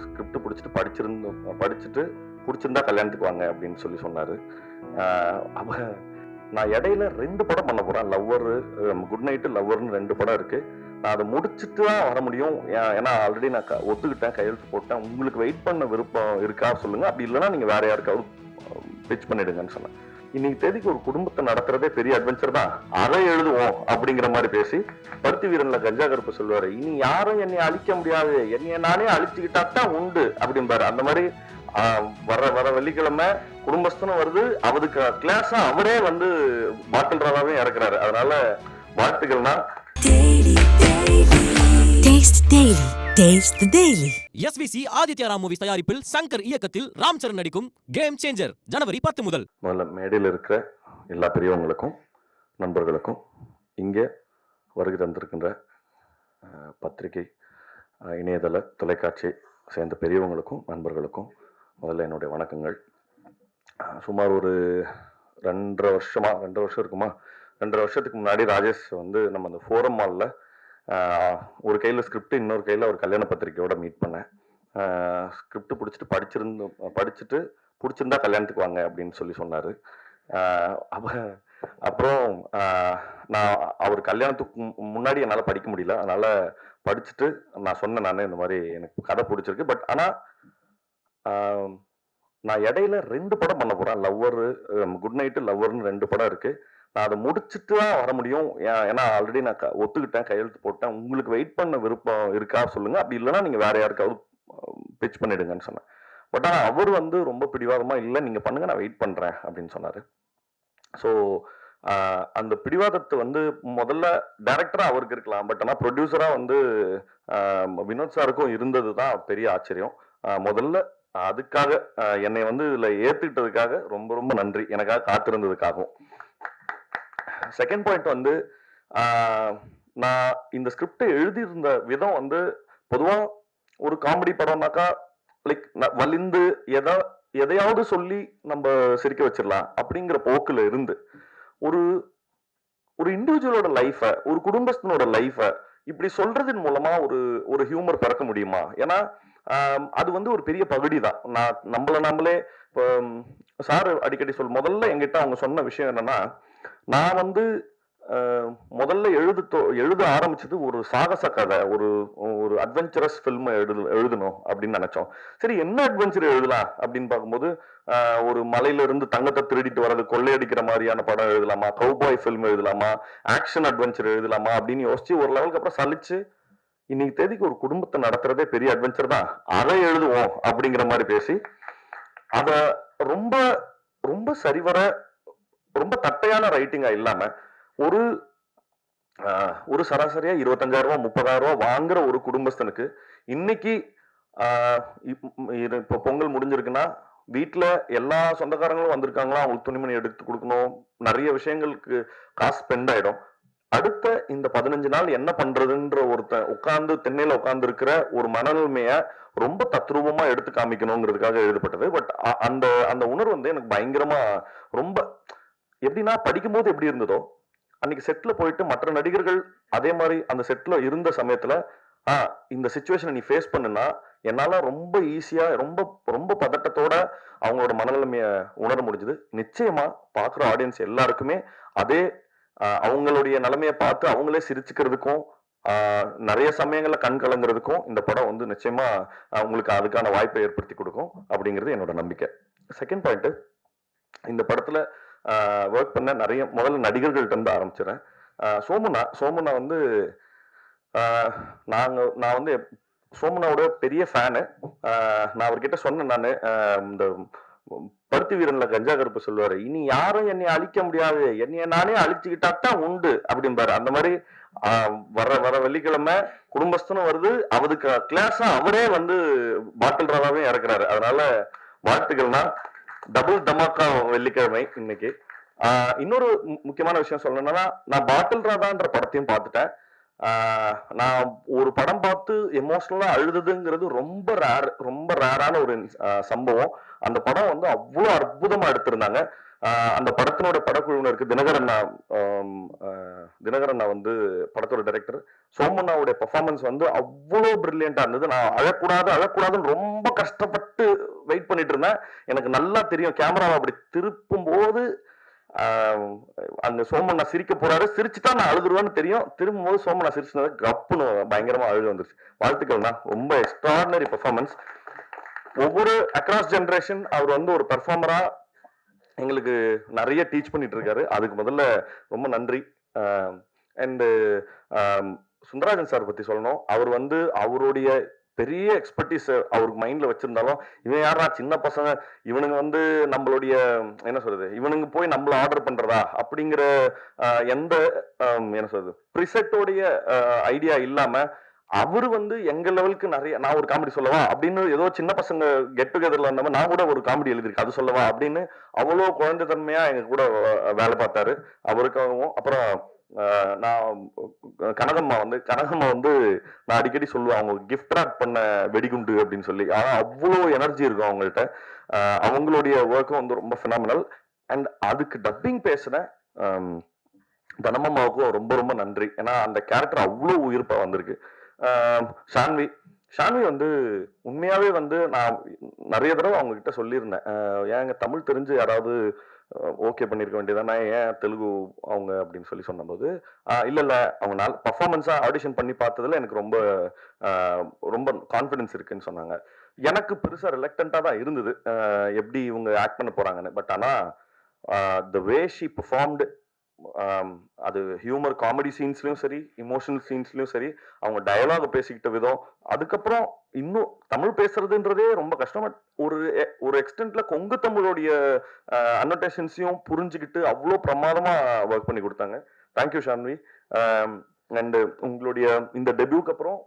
Script படிச்சுட்டு பிடிச்சிருந்தா கல்யாணத்துக்கு வாங்க அப்படின்னு சொன்னாரு. அப்ப நான் இடையில 2 படம் பண்ண போறேன். லவ்வரு, குட் நைட், லவ்வர்ன்னு 2 படம் இருக்கு. நான் அத முடிச்சுட்டு தான் வர முடியும். ஏன்னா ஆல்ரெடி நான் ஒத்துக்கிட்டேன், கையெழுத்து போட்டேன். உங்களுக்கு வெயிட் பண்ண விருப்பம் இருக்கா சொல்லுங்க. அப்படி இல்லைன்னா நீங்க வேற யாருக்காவது பிட்ச் பண்ணிடுங்கன்னு சொன்னேன். இன்னைக்கு தேதிக்கு ஒரு குடும்பத்தை நடத்துறதே பெரிய அட்வென்ச்சர் தான். அதை எழுதுவோம் அப்படிங்கிற மாதிரி பேசி, பருத்தி வீரன்ல கஞ்சா கருப்பு சொல்லுவாரு, இனி யாரும் என்னை அழிக்க முடியாது, என்னைய நானே அழிச்சுக்கிட்டா தான் உண்டு அப்படிம்பாரு. அந்த மாதிரி வர வர வெள்ளிக்கிழமை குடும்பஸ்தனும் வருது, அவருக்கு கிளாஸா அவரே வந்து பாட்டில் ராதாவே இறக்குறாரு. அதனால வாழ்த்துக்கள்னா SVC ஆதித்யா ராம் மூவிஸ் தயாரிப்பில் சங்கர் இயக்கத்தில் ராம் சரண் நடிக்கும் கேம் சேஞ்சர் ஜனவரி 10 முதல். முதல்ல மேடையில் இருக்கிற எல்லா பெரியவங்களுக்கும், நண்பர்களுக்கும், இங்கே வருகை தந்திருக்கின்ற பத்திரிகை, இணையதள, தொலைக்காட்சி சேர்ந்த பெரியவங்களுக்கும் நண்பர்களுக்கும் முதல்ல என்னுடைய வணக்கங்கள். சுமார் ஒரு 2.5 வருஷம் இருக்குமா, 2.5 வருஷத்துக்கு முன்னாடி ராஜேஷ் வந்து நம்ம அந்த ஃபோரம் மாலில் ஒரு கையில் ஸ்கிரிப்ட், இன்னொரு கையில் ஒரு கல்யாண பத்திரிக்கையோட மீட் பண்ணேன். ஸ்கிரிப்ட் படிச்சுட்டு பிடிச்சிருந்தா கல்யாணத்துக்கு வாங்க அப்படின்னு சொன்னார். அப்புறம் நான் அவர் கல்யாணத்துக்கு முன்னாடி என்னால் படிக்க முடியல. அதனால் படிச்சுட்டு நான் சொன்னேன், நான் இந்த மாதிரி எனக்கு கதை பிடிச்சிருக்கு. பட் ஆனால் நான் இடையில 2 படம் பண்ண போகிறேன். லவ்வரு, குட் நைட்டு, லவ்வர்னு 2 படம் இருக்குது. நான் அதை முடிச்சுட்டு தான் வர முடியும். ஏன்னா ஆல்ரெடி நான் ஒத்துக்கிட்டேன், கையெழுத்து போட்டேன். உங்களுக்கு வெயிட் பண்ண விருப்பம் இருக்கா சொல்லுங்க. அப்படி இல்லைன்னா நீங்கள் வேற யாருக்காவது பிட்ச் பண்ணிடுங்கன்னு சொன்னேன். பட் ஆனால் அவர் வந்து ரொம்ப பிடிவாதமாக, இல்லை நீங்கள் பண்ணுங்க, நான் வெயிட் பண்ணுறேன் அப்படின்னு சொன்னார். ஸோ அந்த பிடிவாதத்தை வந்து முதல்ல டைரக்டராக அவருக்கு இருக்கலாம். பட் ஆனால் ப்ரொடியூசராக வந்து வினோத் சாருக்கும் இருந்தது தான் பெரிய ஆச்சரியம். முதல்ல அதுக்காக என்னை வந்து இதில் ஏற்றுக்கிட்டதுக்காக ரொம்ப ரொம்ப நன்றி, எனக்காக காத்திருந்ததுக்காகவும். செகண்ட் பாயிண்ட் வந்து, நான் இந்த ஸ்கிரிப்டை எழுதியிருந்த விதம் வந்து, பொதுவாக ஒரு காமெடி படம்னாக்கா லைக் வலிந்து எதையாவது சொல்லி நம்ம சிரிக்க வச்சிடலாம் அப்படிங்கிற போக்குல இருந்து, ஒரு ஒரு இண்டிவிஜுவலோட லைஃபை, ஒரு குடும்பத்தினோட லைஃபை இப்படி சொல்றதன் மூலமா ஒரு ஹியூமர் பிறக்க முடியுமா? ஏன்னா அது வந்து ஒரு பெரிய பகுதி தான். நம்மளே இப்போ சார் அடிக்கடி முதல்ல என்கிட்ட அவங்க சொன்ன விஷயம் என்னன்னா, நான் வந்து முதல்ல எழுத ஆரம்பிச்சது ஒரு சாகச கதை, ஒரு அட்வென்ச்சரஸ் ஃபில்ம் எழுதணும் அப்படின்னு நினைச்சோம். சரி, என்ன அட்வென்ச்சர் எழுதலாம் அப்படின்னு பார்க்கும்போது, ஒரு மலையில இருந்து தங்கத்தை திருடிட்டு வர்றது, கொள்ளையடிக்கிற மாதிரியான படம் எழுதலாமா, கவுபாய் ஃபில்ம் எழுதலாமா, ஆக்ஷன் அட்வென்ச்சர் எழுதலாமா அப்படின்னு யோசிச்சு ஒரு லெவலுக்கு அப்புறம் சலிச்சு, இன்னைக்கு தேதிக்கு ஒரு குடும்பத்தை நடத்துறதே பெரிய அட்வென்ச்சர் தான், அதை எழுதுவோம் அப்படிங்கிற மாதிரி பேசி, அத ரொம்ப ரொம்ப சரிவர, ரொம்ப தட்டையான ரைட்டிங்கா இல்லாம, ஒரு ஒரு சராசரியா 25,000 30,000 வாங்குற ஒரு குடும்பஸ்தனுக்கு இன்னைக்கு இப்போ பொங்கல் முடிஞ்சிருக்குன்னா, வீட்டுல எல்லா சொந்தக்காரங்களும் வந்திருக்காங்களா, அவங்களுக்கு துணிமணி எடுத்து கொடுக்கணும், நிறைய விஷயங்களுக்கு காசு ஸ்பெண்ட் ஆயிடும். அடுத்த இந்த 15 நாள் என்ன பண்றதுன்ற ஒருத்தன் உட்கார்ந்து திண்ணையில உட்கார்ந்து இருக்கிற ஒரு மனநிலைமைய ரொம்ப தத்ரூபமா எடுத்து காமிக்கணுங்கிறதுக்காக எழுதப்பட்டது. பட் அந்த அந்த உணர்வு வந்து எனக்கு பயங்கரமா, ரொம்ப எப்படின்னா, படிக்கும்போது எப்படி இருந்ததோ, அன்னைக்கு செட்ல போயிட்டு மற்ற நடிகர்கள் அதே மாதிரி அந்த செட்ல இருந்த சமயத்துல, இந்த சிச்சுவேஷனை நீ ஃபேஸ் பண்ணுனா என்னால ரொம்ப ஈஸியா, ரொம்ப ரொம்ப பதட்டத்தோட அவங்களோட மனநிலைமைய உணர முடிஞ்சது. நிச்சயமா பாக்குற ஆடியன்ஸ் எல்லாருக்குமே அதே அவங்களுடைய நிலைமையை பார்த்து அவங்களே சிரிச்சுக்கிறதுக்கும், நிறைய சமயங்கள்ல கண் கலங்குறதுக்கும் இந்த படம் வந்து நிச்சயமா உங்களுக்கு அதுக்கான வாய்ப்பை ஏற்படுத்தி கொடுக்கும் அப்படிங்கிறது என்னோட நம்பிக்கை. செகண்ட் பாயிண்ட், இந்த படத்துல ஒர்க் பண்ண நிறைய முதல்ல நடிகர்கள்ட்ட இருந்து ஆரம்பிச்சிடறேன். சோமுனா வந்து நான் வந்து சோமுனாவோட பெரிய ஃபேனு. நான் அவர்கிட்ட சொன்னேன், நான் இந்த பருத்தி வீரன்ல கஞ்சா கருப்பு சொல்லுவாரு, இனி யாரும் என்னை அழிக்க முடியாது, என்னைய நானே அழிச்சுக்கிட்டா தான் உண்டு அப்படிம்பாரு. அந்த மாதிரி வர வர வெள்ளிக்கிழமை குடும்பஸ்தனும் வருது, அவருக்கு கிளாஸா அவரே வந்து பாட்டில் ராதாவே இறக்குறாரு. அதனால வாழ்த்துக்கள்னா, டபுள் தமாக்கா வெள்ளிக்கிழமை இன்னைக்கு. இன்னொரு முக்கியமான விஷயம் சொல்லணும்னா, நான் பாட்டில் ராதான்ற படத்தையும் பார்த்துட்டேன். நான் ஒரு படம் பார்த்து எமோஷனலா அழுதுங்கிறது ரொம்ப ரேரான ஒரு சம்பவம். அந்த படம் வந்து அவ்வளவு அற்புதமா எடுத்திருந்தாங்க. அந்த படத்தினோட படக்குழுவினருக்கு தினகர் அண்ணா வந்து படத்தோட டைரக்டர். சோமண்ணாவுடைய பெர்ஃபார்மன்ஸ் வந்து அவ்வளோ பிரில்லியண்டா இருந்தது. நான் அழக்கூடாதுன்னு ரொம்ப கஷ்டப்பட்டு வெயிட் பண்ணிட்டு இருந்தேன். எனக்கு நல்லா தெரியும் கேமராவை அப்படி திருப்பும் போது அங்க சோமண்ணா சிரிக்க போறாரு, சிரிச்சுட்டா நான் அழுதுருவேன்னு தெரியும். திரும்பும்போது சோமண்ணா சிரிச்சது கப்புன்னு பயங்கரமா அழுது வந்துருச்சு. வாழ்த்துக்கள்ண்ணா, ரொம்ப எக்ஸ்ட்ராடினரி பெர்ஃபார்மன்ஸ். ஒவ்வொரு அக்ராஸ் ஜெனரேஷன் அவர் வந்து ஒரு பெர்ஃபார்மரா எங்களுக்கு நிறைய டீச் பண்ணிட்டு இருக்காரு. அதுக்கு முதல்ல ரொம்ப நன்றி. அண்டு சுந்தரராஜன் சார் பத்தி சொல்லணும். அவர் வந்து அவருடைய பெரிய எக்ஸ்பர்டீஸ் அவருக்கு மைண்ட்ல வச்சிருந்தாலும், இவன் யாரா சின்ன பசங்க, இவனுங்க வந்து நம்மளுடைய என்ன சொல்றது, இவனுங்க போய் நம்மள ஆர்டர் பண்றதா அப்படிங்கிற எந்த என்ன சொல்றது ப்ரிசெட்டோடைய ஐடியா இல்லாம அவரு வந்து எங்க லெவலுக்கு நிறைய, நான் ஒரு காமெடி சொல்லவா அப்படின்னு ஏதோ சின்ன பசங்க கெட் டுகெதர்ல இருந்தவங்க, நான் கூட ஒரு காமெடி எழுதிருக்கேன் அது சொல்லவா அப்படின்னு அவ்வளோ குழந்தைத்தன்மையா எங்க கூட வேலை பார்த்தாரு. அவருக்காகவும் அப்புறம் நான் கனகம்மா வந்து நான் அடிக்கடி சொல்லுவேன், அவங்க கிஃப்ட் ராப் பண்ண வெடிகுண்டு அப்படின்னு சொல்லி. ஆனா அவ்வளோ எனர்ஜி இருக்கும் அவங்கள்ட்ட. அவங்களுடைய ஒர்க்கும் வந்து ரொம்ப பினாமினல். அண்ட் அதுக்கு டப்பிங் பேசுன தனமம்மாவுக்கும் ரொம்ப ரொம்ப நன்றி. ஏன்னா அந்த கேரக்டர் அவ்வளோ உயிர்ப்பா வந்திருக்கு. ஷான்வி வந்து உண்மையாவே வந்து நான் நிறைய தடவை அவங்க கிட்ட சொல்லியிருந்தேன், ஏங்க தமிழ் தெரிஞ்சு யாராவது ஓகே பண்ணிருக்க வேண்டியதானே, ஏன் தெலுங்கு அவங்க அப்படின்னு சொன்னபோது, இல்ல அவங்க நாள் பர்ஃபார்மன்ஸா ஆடிஷன் பண்ணி பார்த்ததுல எனக்கு ரொம்ப ரொம்ப கான்ஃபிடன்ஸ் இருக்குன்னு சொன்னாங்க. எனக்கு பெருசா ரிலக்டண்டா தான் இருந்தது எப்படி இவங்க ஆக்ட் பண்ண போறாங்கன்னு. பட் ஆனா த வே ஷி பெர்ஃபார்ம்டு, அது ஹியூமர் காமெடி சீன்ஸ்லயும் சரி, இமோஷனல் சீன்ஸ்லயும் சரி, அவங்க டயலாக் பேசிக்கிட்ட விதம், அதுக்கப்புறம் இன்னும் தமிழ் பேசுறதுன்றதே ரொம்ப கஷ்டம். பட் ஒரு எக்ஸ்டென்ட்ல கொங்கு தமிழோடைய அன்னோட்டேஷன்ஸையும் புரிஞ்சுக்கிட்டு அவ்வளோ பிரமாதமா ஒர்க் பண்ணி கொடுத்தாங்க. தேங்க்யூ ஷான்வி. அண்ட் உங்களுடைய இந்த டெபியூக்கு அப்புறம்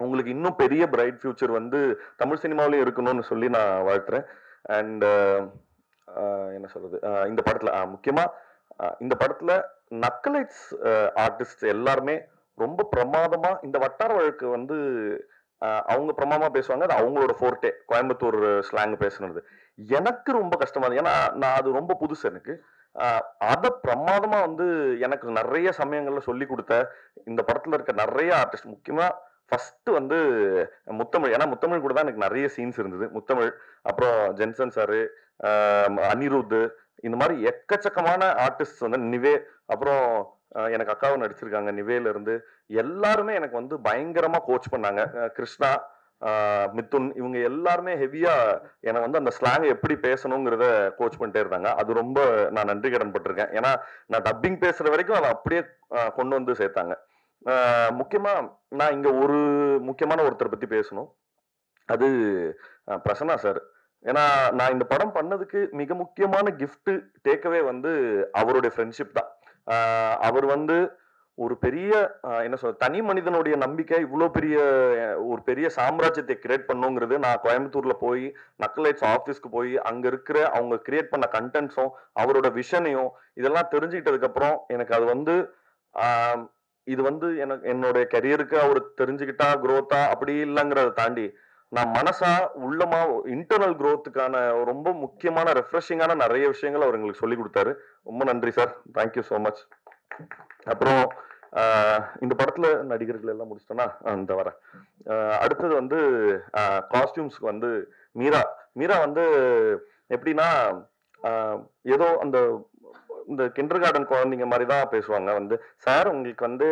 உங்களுக்கு இன்னும் பெரிய பிரைட் ஃபியூச்சர் வந்து தமிழ் சினிமாவிலேயும் இருக்கணும்னு சொல்லி நான் வாழ்த்துறேன். அண்ட் என்ன சொல்றது, இந்த படத்துல முக்கியமா இந்த படத்துல நக்கலைட்ஸ் ஆர்டிஸ்ட் எல்லாருமே ரொம்ப பிரமாதமா, இந்த வட்டார வழக்கு வந்து அவங்க பிரமாதமா பேசுவாங்க. அது அவங்களோட ஃபோர்ட்டே, கோயம்புத்தூர் ஸ்லாங் பேசுனது எனக்கு ரொம்ப கஷ்டமா இருந்தது. ஏன்னா நான் அது ரொம்ப புதுசு எனக்கு. அத பிரமாதமா வந்து எனக்கு நிறைய சமயங்கள்ல சொல்லி கொடுத்த இந்த படத்துல இருக்க நிறைய ஆர்டிஸ்ட், முக்கியமா ஃபர்ஸ்ட் வந்து முத்தமிழ். ஏன்னா முத்தமிழ் கூட தான் எனக்கு நிறைய சீன்ஸ் இருந்தது. முத்தமிழ், அப்புறம் ஜென்சன் சாரு, அனிருத், இந்த மாதிரி எக்கச்சக்கமான ஆர்டிஸ்ட் வந்து நிவே, அப்புறம் எனக்கு அக்காவும் நடிச்சிருக்காங்க நிவேல இருந்து. எல்லாருமே எனக்கு வந்து பயங்கரமா கோச் பண்ணாங்க. கிருஷ்ணா, மிதுன், இவங்க எல்லாருமே ஹெவியா என்னை வந்து அந்த ஸ்லாங் எப்படி பேசணுங்கிறத கோச் பண்ணிட்டே இருந்தாங்க. அது ரொம்ப நான் நன்றி கடன் பட்டிருக்கேன். ஏன்னா நான் டப்பிங் பேசுற வரைக்கும் அதை அப்படியே கொண்டு வந்து சேர்த்தாங்க. முக்கியமா நான் இங்க ஒரு முக்கியமான ஒருத்தர் பத்தி பேசணும். அது பிரசன்னா சார். ஏன்னா நான் இந்த படம் பண்ணதுக்கு மிக முக்கியமான கிஃப்ட் டேக்அவே வந்து அவருடைய ஃப்ரெண்ட்ஷிப் தான். அவர் வந்து ஒரு பெரிய என்ன சொல்ற, தனி மனிதனுடைய நம்பிக்கை இவ்வளோ பெரிய ஒரு பெரிய சாம்ராஜ்யத்தை கிரியேட் பண்ணுங்கிறது, நான் கோயம்புத்தூர்ல போய் நக்கலைட்ஸ் ஆஃபீஸ்க்கு போய் அங்க இருக்கிற அவங்க கிரியேட் பண்ண கண்டென்ட்ஸும் அவரோட விஷனையும் இதெல்லாம் தெரிஞ்சுக்கிட்டதுக்கு அப்புறம் எனக்கு அது வந்து இது வந்து எனக்கு என்னுடைய கரியருக்கு அவர் தெரிஞ்சுக்கிட்டா குரோத்தா அப்படி இல்லைங்கிறத தாண்டி, நான் மனசா உள்ளமா இன்டர்னல் குரோத்துக்கான ரொம்ப முக்கியமான ரெஃப்ரெஷிங்கான நிறைய விஷயங்கள் அவர் எங்களுக்கு சொல்லி கொடுத்தாரு. ரொம்ப நன்றி சார், தேங்க்யூ ஸோ மச். அப்புறம் இந்த படத்துல நடிகர்கள் எல்லாம் முடிச்சிட்டோன்னா இந்த வர அடுத்தது வந்து காஸ்டியூம்ஸ்க்கு வந்து மீரா வந்து எப்படின்னா ஏதோ அந்த இந்த கிண்டர் கார்டன் குழந்தைங்க மாதிரி தான் பேசுவாங்க. வந்து சார் உங்களுக்கு வந்து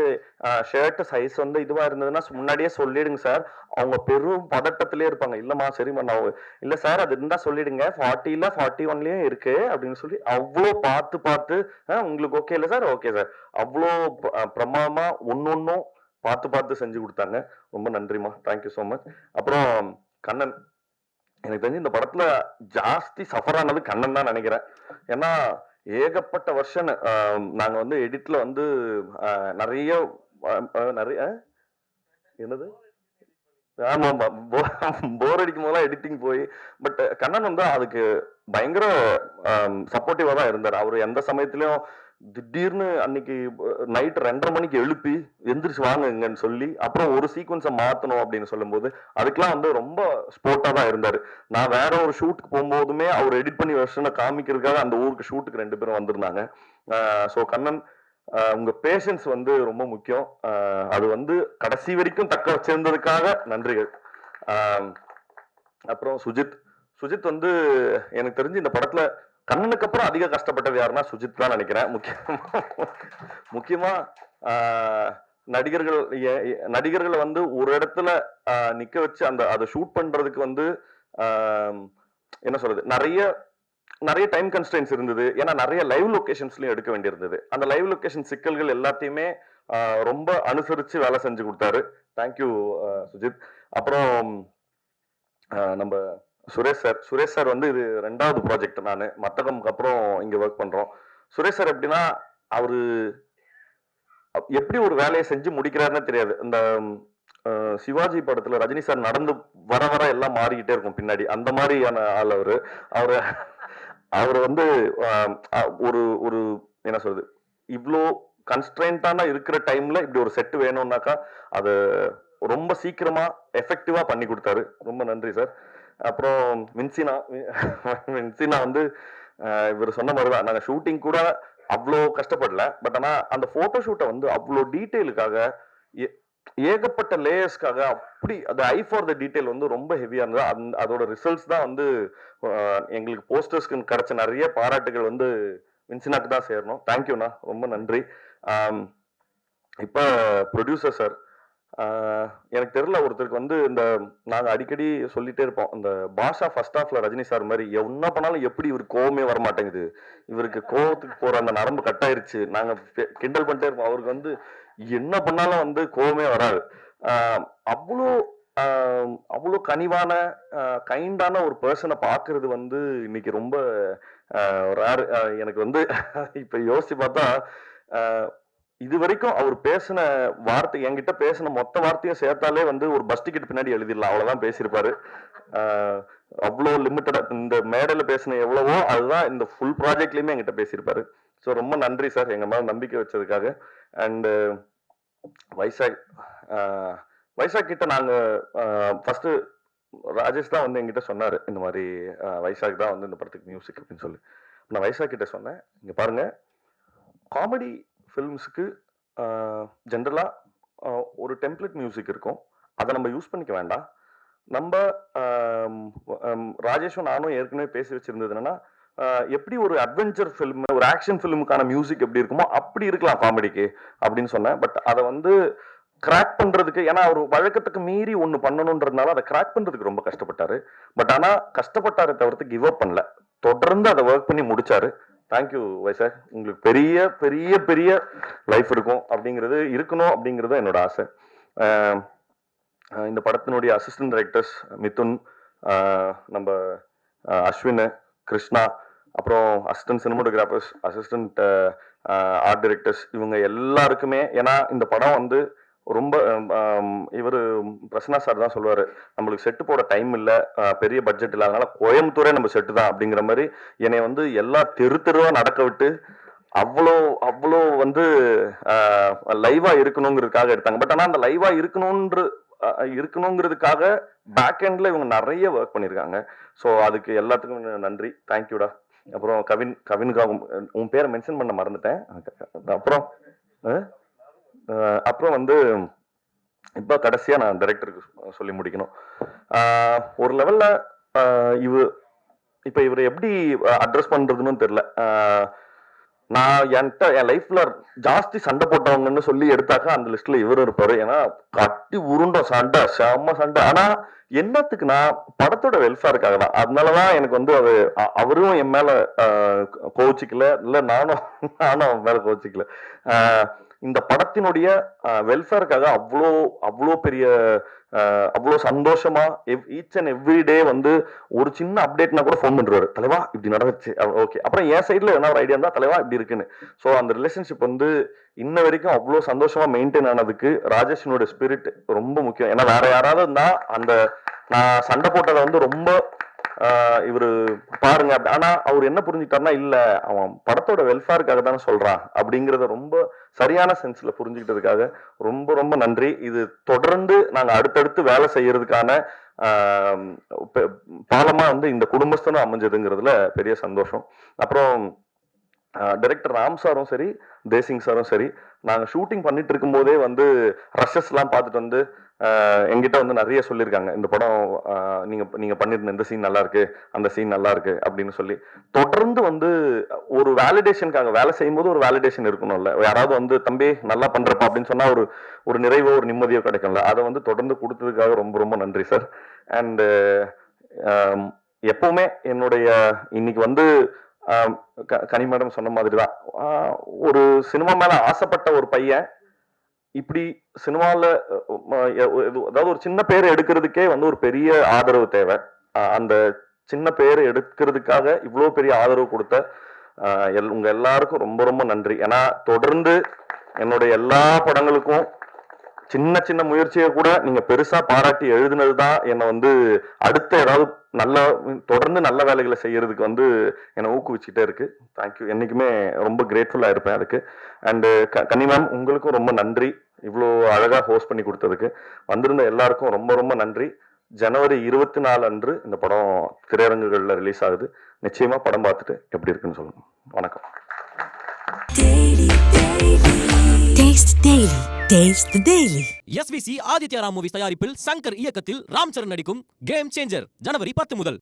ஷர்ட் சைஸ் வந்து இதுவா இருந்ததுன்னா முன்னாடியே சொல்லிடுங்க சார். அவங்க பெரும் பதட்டத்திலே இருப்பாங்க. இல்லம்மா சரிம்மா, நான் இல்ல சார் அது இருந்தா சொல்லிடுங்க, 40ல 41லயும் இருக்கு அப்படின்னு சொல்லி அவ்வளோ பார்த்து உங்களுக்கு ஓகே இல்ல சார், ஓகே சார், அவ்வளோ பிரமாதமா ஒன்னொன்னும் பார்த்து செஞ்சு கொடுத்தாங்க. ரொம்ப நன்றிம்மா, தேங்க்யூ ஸோ மச். அப்புறம் கண்ணன், எனக்கு தெரிஞ்சு இந்த படத்துல ஜாஸ்தி சஃபர் ஆனது கண்ணன் தான் நினைக்கிறேன். ஏன்னா ஏகப்பட்ட வருஷன் நாங்க வந்து எடிட்ல வந்து நிறைய என்னது ஆமா ஆமா. போர் அடிக்கும் போதெல்லாம் எடிட்டிங் போய் பட் கண்ணன் வந்து அதுக்கு பயங்கர சப்போர்ட்டிவா தான் இருந்தாரு. அவரு எந்த சமயத்திலயும் திடீர்னு அன்னைக்கு நைட் 2:30 மணிக்கு எழுப்பி எந்திரிச்சு வாங்கங்கன்னு சொல்லி அப்புறம் ஒரு சீக்வன்ஸை மாத்தணும் அப்படின்னு சொல்லும்போது அதுக்கெல்லாம் வந்து ரொம்ப ஸ்போர்ட்டா தான் இருந்தாரு. நான் வேற ஒரு ஷூட்டுக்கு போகும்போதுமே அவர் எடிட் பண்ணி வெர்ஷனை காமிக்கிறதுக்காக அந்த ஊருக்கு ஷூட்டுக்கு 2 பேரும் வந்திருந்தாங்க. ஸோ கண்ணன், உங்க பேஷன்ஸ் வந்து ரொம்ப முக்கியம். அது வந்து கடைசி வரைக்கும் தக்க வச்சிருந்ததுக்காக நன்றிகள். ஆஹ் அப்புறம் சுஜித். சுஜித் வந்து எனக்கு தெரிஞ்சு இந்த படத்துல கண்ணனுக்கு அப்புறம் அதிக கஷ்டப்பட்டது யாருன்னா சுஜித் தான் நினைக்கிறேன். முக்கியமா நடிகர்கள் நடிகர்களை வந்து ஒரு இடத்துல நிக்க வச்சு அதை ஷூட் பண்றதுக்கு வந்து என்ன சொல்றது, நிறைய நிறைய டைம் கன்ஸ்டன்ஸ் இருந்தது. ஏன்னா நிறைய லைவ் லொகேஷன்ஸ்லயும் எடுக்க வேண்டியிருந்தது. அந்த லைவ் லொகேஷன் சிக்கல்கள் எல்லாத்தையுமே ரொம்ப அனுசரிச்சு வேலை செஞ்சு கொடுத்தாரு. தேங்க்யூ சுஜித். அப்புறம் நம்ம சுரேஷ் சார் வந்து இது 2வது ப்ராஜெக்ட். நான் மத்தகம்க்கு அப்புறம் இங்க ஒர்க் பண்றோம். சுரேஷ் சார் எப்படின்னா அவரு எப்படி ஒரு வேலையை செஞ்சு முடிக்கிறாருன்னு தெரியாது. இந்த சிவாஜி படத்துல ரஜினி சார் நடந்து வர வர எல்லாம் மாறிக்கிட்டே இருக்கும் பின்னாடி, அந்த மாதிரியான ஆள் அவரு. அவரு அவர் வந்து ஒரு ஒரு என்ன சொல்றது, இவ்வளோ கன்ஸ்ட்ரெயின்டான இருக்கிற டைம்ல இப்படி ஒரு செட் வேணும்னாக்கா அது ரொம்ப சீக்கிரமா எஃபெக்டிவா பண்ணி கொடுத்தாரு. ரொம்ப நன்றி சார். அப்புறம் வின்சினா வந்து இவர் சொன்ன மாதிரிதான், நாங்க ஷூட்டிங் கூட அவ்வளோ கஷ்டப்படல. பட் ஆனா அந்த போட்டோ ஷூட்டை வந்து அவ்வளோ டீட்டெயிலுக்காக ஏகப்பட்ட லேயர்ஸ்க்காக அப்படி அது ஐ ஃபார் த டீடைல் வந்து ரொம்ப ஹெவியா இருந்தது. அதோட ரிசல்ட்ஸ் தான் வந்து எங்களுக்கு போஸ்டர்ஸ்க்கு கிடைச்ச நிறைய பாராட்டுகள் வந்து வின்சினாக்கு தான் சேரணும். தேங்க்யூண்ணா, ரொம்ப நன்றி. இப்ப ப்ரொடியூசர் சார், எனக்கு தெரியல, ஒருத்தருக்கு வந்து இந்த நாங்க அடிக்கடி சொல்லிட்டே இருப்போம், இந்த பாஷா ஃபர்ஸ்ட் ஹாஃப்ல ரஜினி சார் மாதிரி என்ன பண்ணாலும் எப்படி இவர் கோவமே வர மாட்டேங்குது, இவருக்கு கோவத்துக்கு போற அந்த நரம்பு கட் ஆயிருச்சு, நாங்க கிண்டல் பண்ணிட்டே இருப்போம். அவருக்கு வந்து என்ன பண்ணாலும் வந்து கோவமே வராது. அவ்வளோ அவ்வளோ கனிவான கைண்டான ஒரு பர்சனை பாக்குறது வந்து இன்னைக்கு ரொம்ப ரேர். எனக்கு வந்து இப்ப யோசிச்சு பார்த்தா இது வரைக்கும் அவர் பேசின வார்த்தை, என்கிட்ட பேசின மொத்த வார்த்தையும் சேர்த்தாலே வந்து ஒரு பஸ் டிக்கெட் பின்னாடி எழுதிடலாம், அவ்வளவுதான் பேசியிருப்பாரு. அவ்வளோ லிமிட்டடா இந்த மேடையில பேசின எவ்வளவோ அதுதான் இந்த ஃபுல் ப்ராஜெக்ட்லயுமே என்கிட்ட பேசியிருப்பாரு. ஸோ ரொம்ப நன்றி சார் எங்க மேல நம்பிக்கை வச்சதுக்காக. அண்ட் வைசாக் கிட்ட நாங்க ஃபர்ஸ்ட் ராஜேஷ் தான் வந்து என்கிட்ட சொன்னாரு, இந்த மாதிரி வைசாக் தான் வந்து இந்த படத்துக்கு மியூசிக் அப்படின்னு சொல்லி. நான் வைசாக் கிட்ட சொன்னேன், இங்க பாருங்க, காமெடி ஃபிலிம்ஸுக்கு ஜென்ரலா ஒரு டெம்ப்ளேட் மியூசிக் இருக்கும், அதை நம்ம யூஸ் பண்ணிக்க வேண்டாம். நம்ம ராஜேஷும் நானும் ஏற்கனவே பேசி வச்சிருந்தது என்னன்னா, எப்படி ஒரு அட்வென்ச்சர் ஃபிலிம் ஒரு ஆக்ஷன் ஃபிலிமுக்கான மியூசிக் எப்படி இருக்குமோ அப்படி இருக்கலாம் காமெடிக்கு அப்படின்னு சொன்னேன். பட் அதை வந்து கிராக் பண்றதுக்கு, ஏன்னா அவர் வழக்கத்துக்கு மீறி ஒன்று பண்ணணுன்றதுனால அதை கிராக் பண்றதுக்கு ரொம்ப கஷ்டப்பட்டாரு. பட் ஆனா கஷ்டப்பட்டாரை தவிர்த்து கிவ் அப் பண்ணல, தொடர்ந்து அதை ஒர்க் பண்ணி முடிச்சாரு. தேங்க்யூ வைசாக், உங்களுக்கு பெரிய பெரிய பெரிய லைஃப் இருக்கும் அப்படிங்கிறது இருக்கணும் அப்படிங்கிறது என்னோட ஆசை. இந்த படத்தினுடைய அசிஸ்டன்ட் டைரக்டர்ஸ் மிதுன், நம்ம அஸ்வின், கிருஷ்ணா, அப்புறம் assistant cinematographers, assistant art directors, இவங்க எல்லாருக்குமே, ஏன்னா இந்த படம் வந்து ரொம்ப இவர் பிரசன்னா சார் தான் சொல்லுவாரு, நம்மளுக்கு செட்டு போட டைம் இல்லை, பெரிய பட்ஜெட் இல்லை, அதனால கோயம்புத்தூரே நம்ம செட்டு தான் அப்படிங்கிற மாதிரி என்னை வந்து எல்லா தெருவா நடக்க விட்டு அவ்வளோ அவ்வளோ வந்து லைவா இருக்கணுங்கிறதுக்காக எடுத்தாங்க. பட் ஆனால் அந்த லைவா இருக்கணுங்கிறதுக்காக பேக் எண்ட்ல இவங்க நிறைய ஒர்க் பண்ணியிருக்காங்க. ஸோ அதுக்கு எல்லாத்துக்கும் நன்றி, தேங்க்யூடா. அப்புறம் கவினுக்காக உன் பேரை மென்ஷன் பண்ண மறந்துட்டேன். அப்புறம் வந்து இப்போ கடைசியா நான் டைரக்டருக்கு சொல்லி முடிக்கணும். ஒரு லெவல்ல இப்ப இவர் எப்படி அட்ரஸ் பண்றதுன்னு தெரியல. நான் என் லைஃப்ல ஜாஸ்தி சண்டை போட்டவங்கன்னு சொல்லி எடுத்தாக்கா அந்த லிஸ்ட்ல இவரும் இருப்பாரு. ஏன்னா கட்டி உருண்ட சண்டை, செம்ம சண்டை. ஆனா என்னத்துக்குன்னா படத்தோட வெல்ஃபேருக்காக தான். அதனாலதான் எனக்கு வந்து அவரும் என் மேல கோச்சிக்கல, இல்ல நானும் அவன் மேல கோச்சிக்கல. இந்த படத்தினுடைய வெல்ஃபேருக்காக அவ்வளோ பெரிய அவ்வளோ சந்தோஷமா ஈச் அண்ட் எவ்ரி டே வந்து ஒரு சின்ன அப்டேட்னா கூட ஃபோன் பண்ணுறாரு, தலைவா இப்படி நடந்துச்சு, ஓகே. அப்புறம் என் சைடில் என்ன ஒரு ஐடியா இருந்தால் தலைவா இப்படி இருக்குன்னு. ஸோ அந்த ரிலேஷன்ஷிப் வந்து இன்ன வரைக்கும் அவ்வளோ சந்தோஷமா மெயின்டைன் ஆனதுக்கு ராஜேஷனோட ஸ்பிரிட் ரொம்ப முக்கியம். ஏன்னா வேற யாராவது இருந்தா அந்த நான் சண்டை போட்டதை வந்து ரொம்ப இவரு பாருங்க ஆனா அவர் என்ன புரிஞ்சுக்கிட்டாருன்னா, இல்ல அவன் படத்தோட வெல்ஃபேருக்காக தானே சொல்றான் அப்படிங்கறத ரொம்ப சரியான சென்ஸ்ல புரிஞ்சுக்கிட்டதுக்காக ரொம்ப ரொம்ப நன்றி. இது தொடர்ந்து நாங்க அடுத்தடுத்து வேலை செய்யறதுக்கான பாலமா வந்து இந்த குடும்பஸ்தனும் அமைஞ்சதுங்கிறதுல பெரிய சந்தோஷம். அப்புறம் டைரக்டர் ராம் சாரும் சரி, தேசிங் சாரும் சரி, நாங்க ஷூட்டிங் பண்ணிட்டு இருக்கும் போதே வந்து ரஷஸ் எல்லாம் பார்த்துட்டு வந்து என்கிட்ட வந்து நிறைய சொல்லியிருக்காங்க, இந்த படம் நீங்க பண்ணிருந்த இந்த சீன் நல்லா இருக்கு, அந்த சீன் நல்லா இருக்கு அப்படின்னு சொல்லி தொடர்ந்து வந்து ஒரு வேலிடேஷனுக்காக வேலை செய்யும் போது ஒரு வேலிடேஷன் இருக்கணும்ல. யாராவது வந்து தம்பி நல்லா பண்றப்பா அப்படின்னு சொன்னா ஒரு ஒரு நிறைவோ ஒரு நிம்மதியோ கிடைக்கும்ல. அதை வந்து தொடர்ந்து கொடுத்ததுக்காக ரொம்ப ரொம்ப நன்றி சார். அண்ட் எப்பவுமே என்னுடைய இன்னைக்கு வந்து கனி மேடம் சொன்ன மாதிரிதான், ஒரு சினிமா மேல ஆசைப்பட்ட ஒரு பையன் இப்படி சினிமால அதாவது ஒரு சின்ன பேர் எடுக்கிறதுக்கே வந்து ஒரு பெரிய ஆதரவு தேவை. அந்த சின்ன பேர் எடுக்கிறதுக்காக இவ்வளவு பெரிய ஆதரவு கொடுத்த உங்க எல்லாருக்கும் ரொம்ப ரொம்ப நன்றி. ஏன்னா தொடர்ந்து என்னுடைய எல்லா படங்களுக்கும் சின்ன சின்ன முயற்சியை கூட நீங்க பெருசா பாராட்டி எழுதுனதுதான் என்னை வந்து அடுத்த ஏதாவது தொடர்ந்து நல்ல வேலைகளை செய்யறதுக்கு வந்து என்னை ஊக்குவிச்சுட்டே இருக்கு. தேங்க்யூ. என்னைக்குமே ரொம்ப கிரேட்ஃபுல்லா இருப்பேன் அதுக்கு. அண்ட் கன்னி மேம் உங்களுக்கும் ரொம்ப நன்றி, இவ்வளோ அழகா ஹோஸ்ட் பண்ணி கொடுத்ததுக்கு. வந்திருந்த எல்லாருக்கும் ரொம்ப ரொம்ப நன்றி. ஜனவரி 24 அன்று இந்த படம் திரையரங்குகள்ல ரிலீஸ் ஆகுது. நிச்சயமா படம் பார்த்துட்டு எப்படி இருக்குன்னு சொல்லுங்க. வணக்கம். SVC ஆதித்யா ராம் மூவிஸ் தயாரிப்பில் சங்கர் இயக்கத்தில் ராம் சரண் நடிக்கும் கேம் சேஞ்சர் ஜனவரி 10 முதல்.